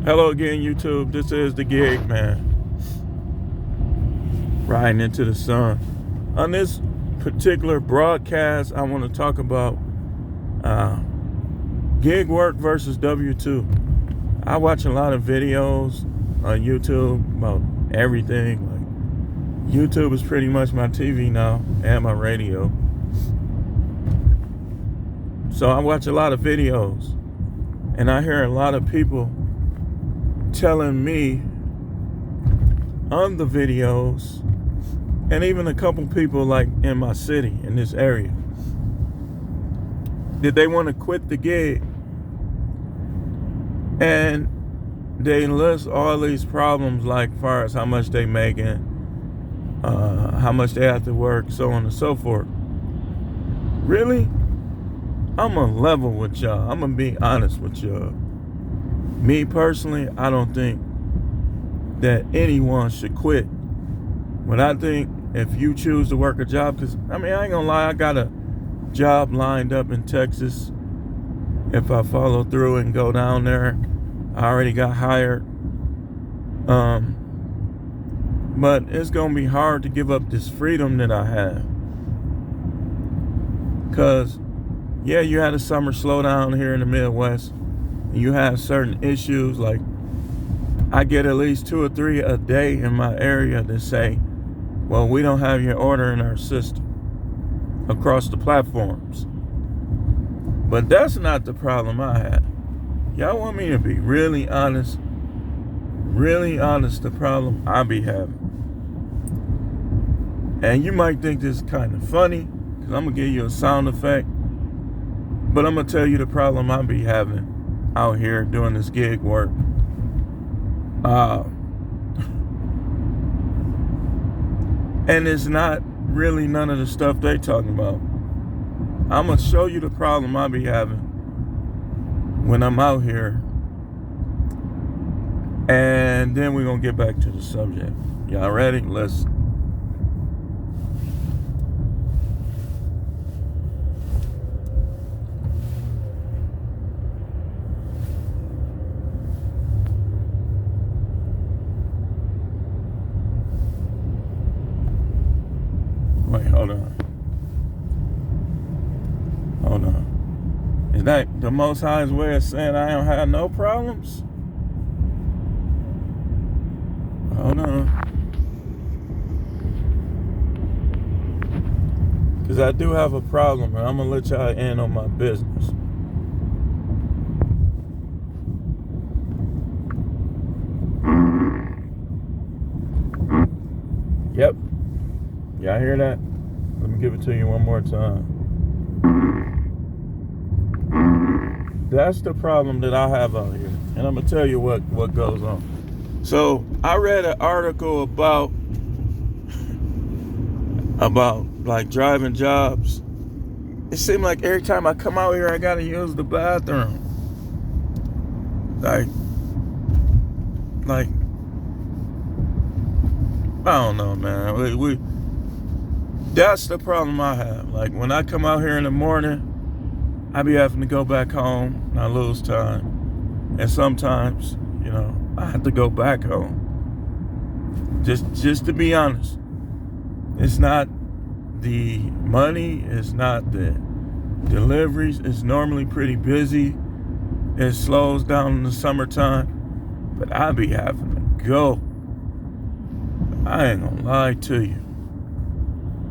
Hello again, YouTube. This is the Gig Man, riding into the sun. On this particular broadcast, I want to talk about gig work versus W-2. I watch a lot of videos on YouTube about everything. Like, YouTube is pretty much my TV now and my radio. So I watch a lot of videos, and I hear a lot of people telling me on the videos, and even a couple people like in my city, in this area, that they want to quit the gig, and they list all these problems, like far as how much they making, how much they have to work, so on and so forth. Really? I'm gonna level with y'all. I'm gonna be honest with y'all. Me personally, I don't think that anyone should quit. But I think if you choose to work a job, because I ain't gonna lie, I got a job lined up in Texas. If I follow through and go down there, I already got hired. But it's gonna be hard to give up this freedom that I have. Because, yeah, you had a summer slowdown here in the Midwest. You have certain issues, like I get at least 2 or 3 a day in my area that say, well, we don't have your order in our system across the platforms. But that's not the problem I have. Y'all want me to be really honest, the problem I be having. And you might think this is kind of funny, because I'm going to give you a sound effect, but I'm going to tell you the problem I be having out here doing this gig work. And it's not really none of the stuff they talking about. I'm gonna show you the problem I be having when I'm out here, and then we're gonna get back to the subject. Y'all ready? Let's. Wait, hold on. Is that the Most High's way of saying I don't have no problems? Hold on. Because I do have a problem, and I'm going to let y'all in on my business. Yep. Y'all hear that? Let me give it to you one more time. That's the problem that I have out here. And I'm going to tell you what goes on. So I read an article about like driving jobs. It seemed like every time I come out here, I got to use the bathroom. Like, I don't know, man. That's the problem I have. Like, when I come out here in the morning, I be having to go back home, and I lose time. And sometimes, I have to go back home. Just to be honest. It's not the money, it's not the deliveries. It's normally pretty busy. It slows down in the summertime. But I be having to go. I ain't gonna lie to you.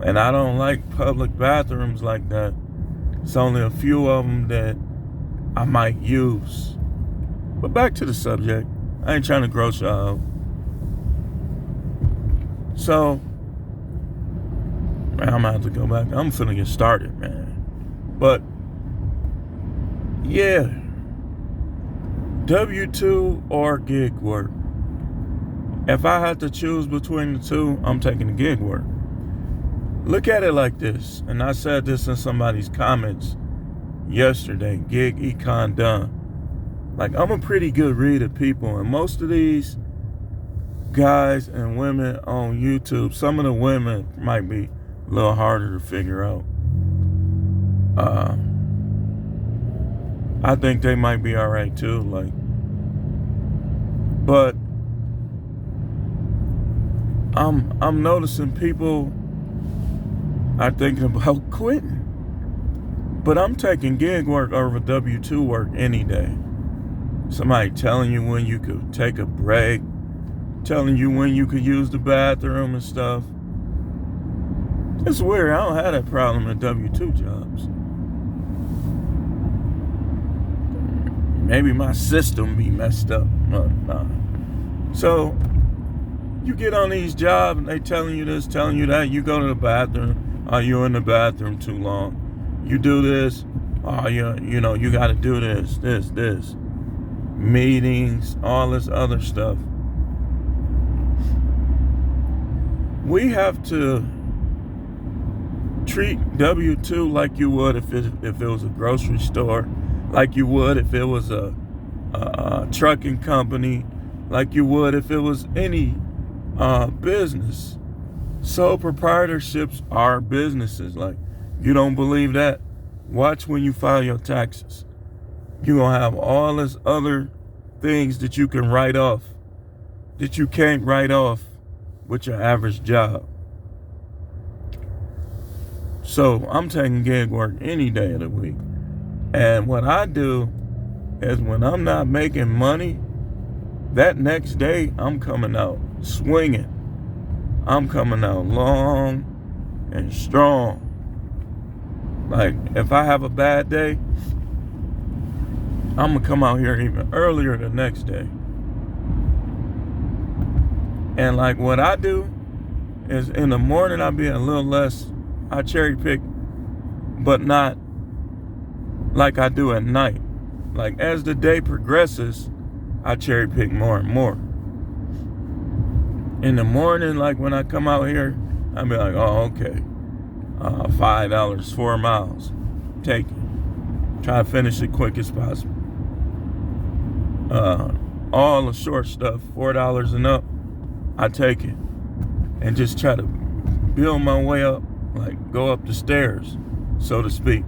And I don't like public bathrooms like that. It's only a few of them that I might use. But back to the subject. I ain't trying to gross y'all out. So, man, I'm gonna have to go back. I'm finna get started, man. But, yeah. W-2 or gig work. If I had to choose between the two, I'm taking the gig work. Look at it like this, and I said this in somebody's comments yesterday, gig econ done. Like, I'm a pretty good read of people, and most of these guys and women on YouTube, some of the women might be a little harder to figure out. I think they might be all right too. Like, But I'm noticing people are thinking about quitting. But I'm taking gig work over W-2 work any day. Somebody telling you when you could take a break, telling you when you could use the bathroom and stuff. It's weird. I don't have that problem in W-2 jobs. Maybe my system be messed up. Nah. So you get on these jobs and they telling you this, telling you that. You go to the bathroom. Oh, you're in the bathroom too long. You do this. Oh, you got to do this. Meetings, all this other stuff. We have to treat W-2 like you would if it was a grocery store, like you would if it was a trucking company, like you would if it was any business. Sole proprietorships are businesses. Like, you don't believe that? Watch when you file your taxes. You're going to have all this other things that you can write off that you can't write off with your average job. So I'm taking gig work any day of the week. And what I do is when I'm not making money, that next day I'm coming out swinging. I'm coming out long and strong. Like, if I have a bad day, I'm going to come out here even earlier the next day. And like what I do is in the morning I'll be a little less, I cherry pick, but not like I do at night. Like as the day progresses, I cherry pick more and more. In the morning, like when I come out here, I'll be like, oh, okay. $5, 4 miles. Take it. Try to finish it quick as possible. All the short stuff, $4 and up, I take it. And just try to build my way up, like go up the stairs, so to speak.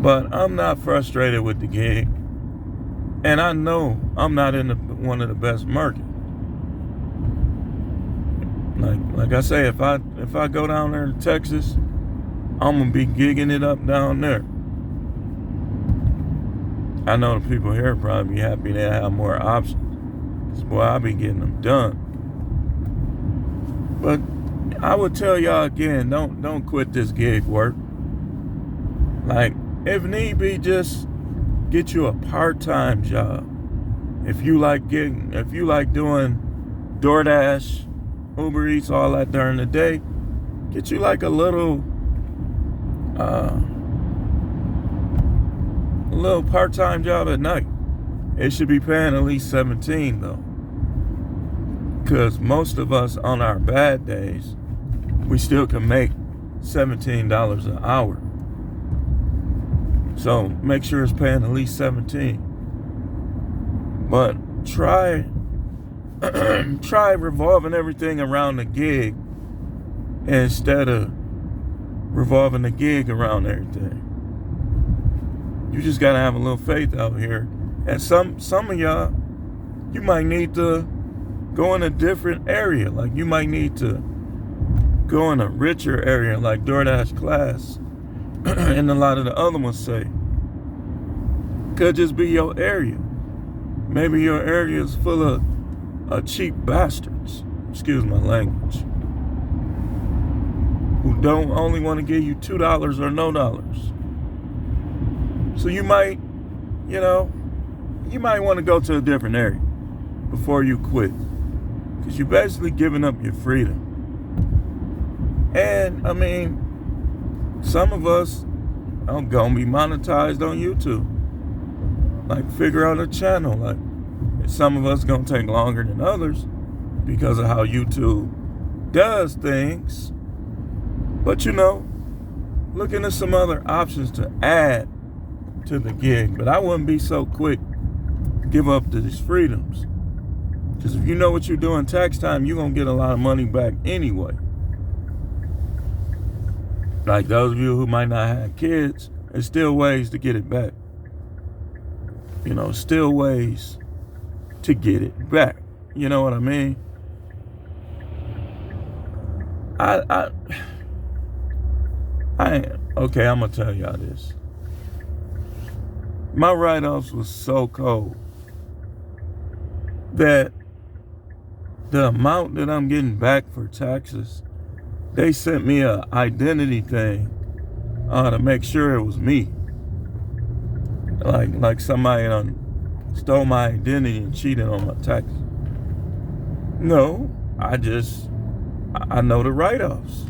But I'm not frustrated with the gig. And I know I'm not in one of the best markets. Like I say, if I go down there to Texas, I'm gonna be gigging it up down there. I know the people here probably be happy they have more options. 'Cause boy, I be getting them done. But I would tell y'all again, don't quit this gig work. Like, if need be, just get you a part-time job. If you like doing DoorDash, Uber Eats, all that during the day, get you like a little part-time job at night. It should be paying at least $17 though. Because most of us on our bad days, we still can make $17 an hour. So make sure it's paying at least $17. But try revolving everything around the gig instead of revolving the gig around everything. You just gotta have a little faith out here. And some of y'all, you might need to go in a different area. Like you might need to go in a richer area like DoorDash Class and a lot of the other ones say. Could just be your area. Maybe your area is full of cheap bastards, excuse my language, who don't only want to give you $2 or no dollars. So you might want to go to a different area before you quit, because you're basically giving up your freedom. And I mean, some of us are gonna be monetized on YouTube. Like, figure out a channel. Like, some of us gonna take longer than others because of how YouTube does things. But look into some other options to add to the gig. But I wouldn't be so quick to give up these freedoms. Because if you know what you're doing tax time, you're gonna get a lot of money back anyway. Like those of you who might not have kids, there's still ways to get it back. Still ways to get it back. You know what I mean? Okay, I'm gonna tell y'all this. My write-offs was so cold that the amount that I'm getting back for taxes, they sent me a identity thing to make sure it was me. Like somebody stole my identity and cheated on my taxes. No, I know the write-offs.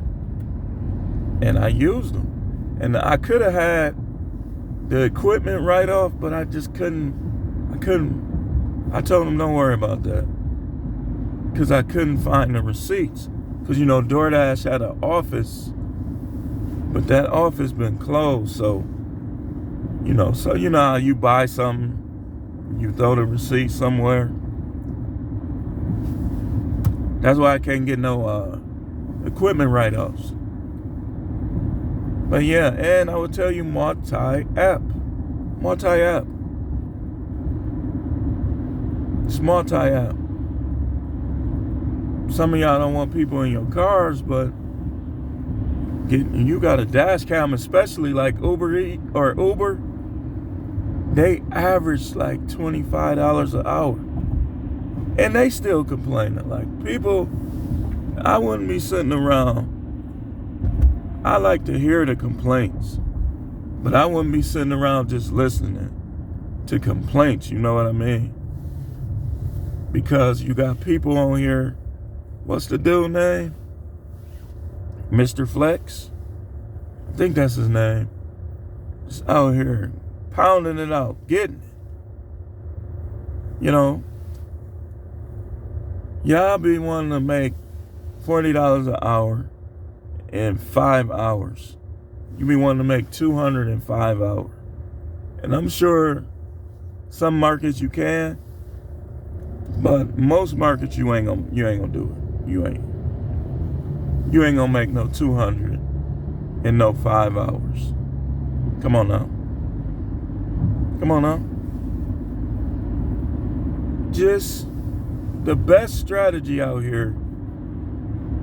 And I used them. And I could have had the equipment write-off, but I just couldn't. I told them don't worry about that. Because I couldn't find the receipts. Because, DoorDash had an office, but that office been closed. So how you buy something, you throw the receipt somewhere. That's why I can't get no equipment write-offs. But yeah, and I would tell you multi-app. It's multi-app. Some of y'all don't want people in your cars, but you got a dash cam, especially like Uber Eats or Uber. They average like $25 an hour. And they still complaining. Like, people, I wouldn't be sitting around. I like to hear the complaints, but I wouldn't be sitting around just listening to complaints, you know what I mean? Because you got people on here, what's the dude name? Mr. Flex? I think that's his name. Just out here pounding it out, getting it. Y'all be wanting to make $40 an hour in 5 hours. You be wanting to make 200 in 5 hours. And I'm sure some markets you can, but most markets you ain't gonna do it. You ain't gonna make no 200 in no 5 hours. Come on now. Just the best strategy out here,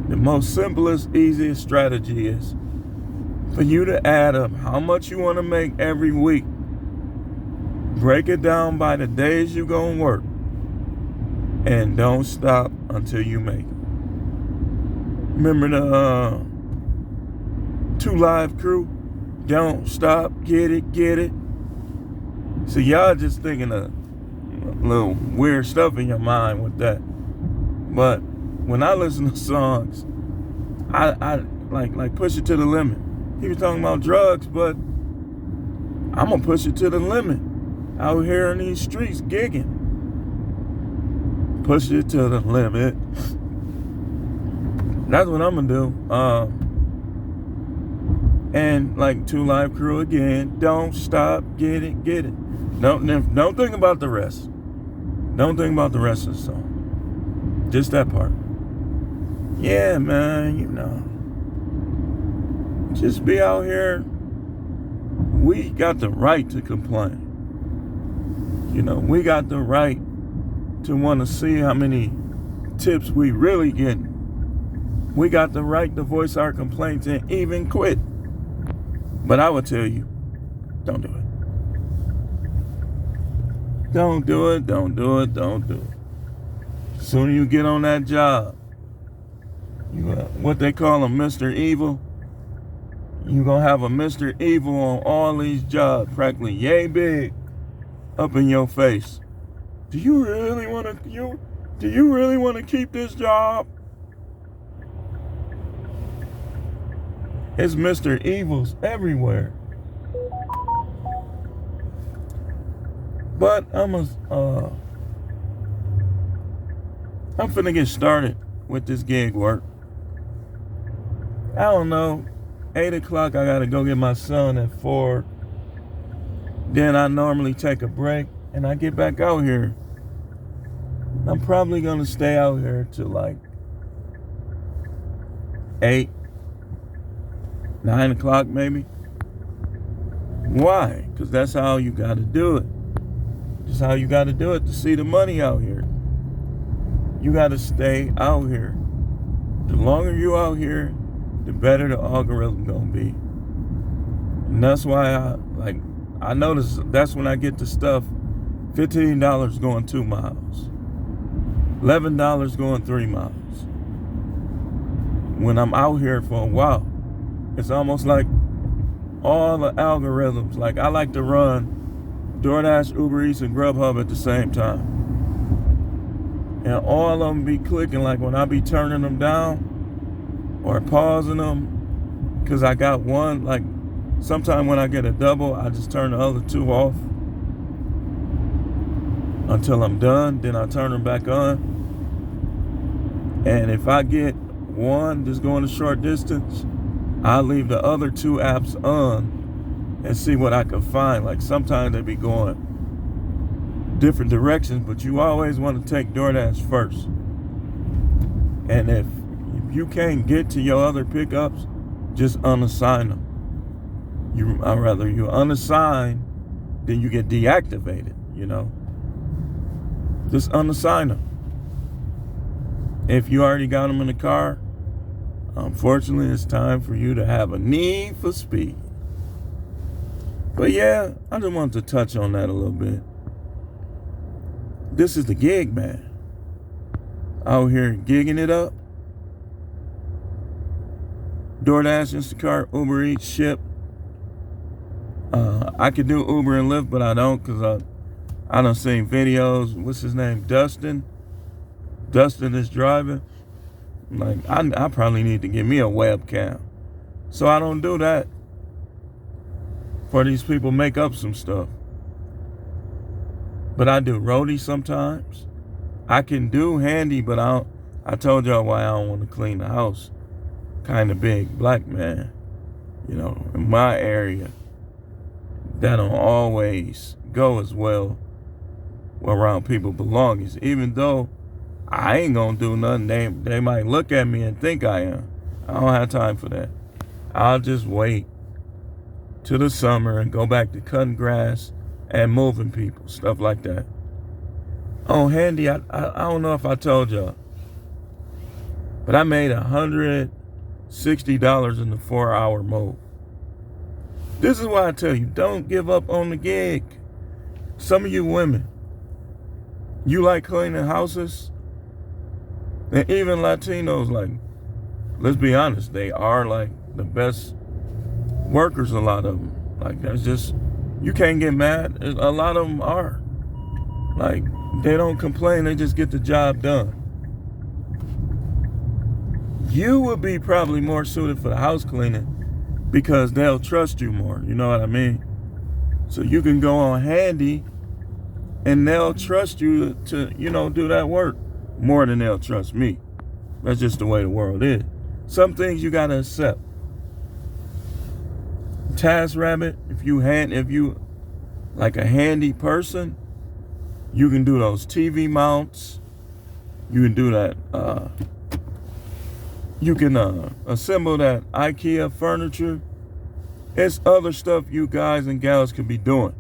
the most simplest, easiest strategy is for you to add up how much you want to make every week. Break it down by the days you gonna work. And don't stop until you make it. Remember the 2 Live Crew? Don't stop, get it. So y'all just thinking of little weird stuff in your mind with that. But when I listen to songs, I like push it to the limit. He was talking about drugs, but I'm gonna push it to the limit. Out here in these streets gigging. Push it to the limit. That's what I'm gonna do. And like 2 Live Crew again, don't stop, get it. Don't think about the rest. Don't think about the rest of the song. Just that part. Yeah, man, just be out here. We got the right to complain. We got the right to want to see how many tips we really getting. We got the right to voice our complaints and even quit. But I would tell you, don't do it. Don't do it. Soon you get on that job, what they call a Mr. Evil, you're going to have a Mr. Evil on all these jobs, practically yay big, up in your face. Do you really want to keep this job? It's Mr. Evils everywhere. But I'm finna get started with this gig work. I don't know. 8 o'clock, I gotta go get my son at 4. Then I normally take a break and I get back out here. I'm probably gonna stay out here till like 8, 9 o'clock maybe. Why? Because that's how you gotta do it. Just how you got to do it to see the money out here. You got to stay out here. The longer you out here, the better the algorithm gonna be. And that's why I notice that's when I get the stuff. $15 going 2 miles. $11 going 3 miles. When I'm out here for a while, it's almost like all the algorithms. Like I like to run DoorDash, Uber Eats, and Grubhub at the same time. And all of them be clicking, like when I be turning them down or pausing them, because I got one, like sometime when I get a double, I just turn the other 2 off until I'm done, then I turn them back on. And if I get one that's going a short distance, I'll leave the other 2 apps on and see what I can find. Like sometimes they be going different directions, but you always want to take DoorDash first. And if you can't get to your other pickups, just unassign them. You unassign, then you get deactivated, Just unassign them. If you already got them in the car, unfortunately, it's time for you to have a need for speed. But yeah, I just wanted to touch on that a little bit. This is the gig man. Out here gigging it up. DoorDash, Instacart, Uber Eats, Ship. I could do Uber and Lyft, but I don't because I done seen videos. What's his name? Dustin. Dustin is driving. Like, I probably need to get me a webcam. So I don't do that. For these people make up some stuff. But I do roadie sometimes. I can do handy, but I told y'all why I don't want to clean the house. Kind of big black man. In my area. That don't always go as well around people belongings. Even though I ain't gonna do nothing, they might look at me and think I am. I don't have time for that. I'll just wait till the summer and go back to cutting grass and moving people, stuff like that. Oh, handy, I don't know if I told y'all, but I made $160 in the 4-hour move. This is why I tell you, don't give up on the gig. Some of you women, you like cleaning houses, and even Latinos, like, let's be honest, they are like the best workers, a lot of them. Like, that's just, you can't get mad. A lot of them are. Like, they don't complain, they just get the job done. You would be probably more suited for the house cleaning because they'll trust you more, you know what I mean? So you can go on handy and they'll trust you to, do that work more than they'll trust me. That's just the way the world is. Some things you gotta accept. TaskRabbit, if you like a handy person, you can do those TV mounts. You can do that. You can assemble that IKEA furniture. It's other stuff you guys and gals could be doing.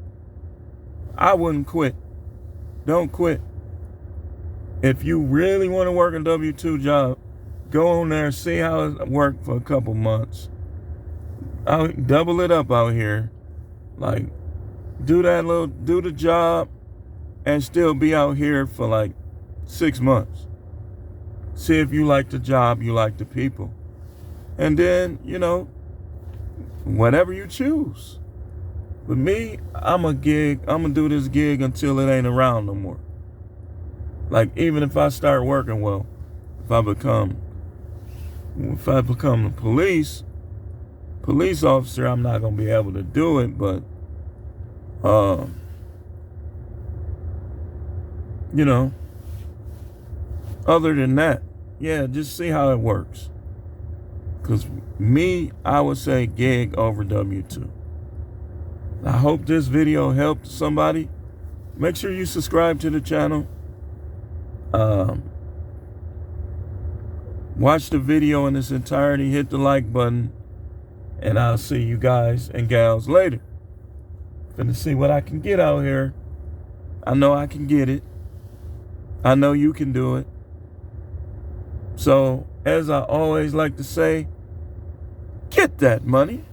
I wouldn't quit. Don't quit. If you really want to work a W-2 job, go on there, see how it works for a couple months. I'll double it up out here. Like, do the job and still be out here for like 6 months. See if you like the job, you like the people. And then, whatever you choose. With me, I'm gonna do this gig until it ain't around no more. Like, even if I start working well, if I become a police officer, I'm not gonna be able to do it, but other than that, yeah, just see how it works. Because me, I would say gig over W-2. I hope this video helped somebody. Make sure you subscribe to the channel. Watch the video in its entirety. Hit the like button. And I'll see you guys and gals later. Finna see what I can get out here. I know I can get it. I know you can do it. So, as I always like to say, get that money.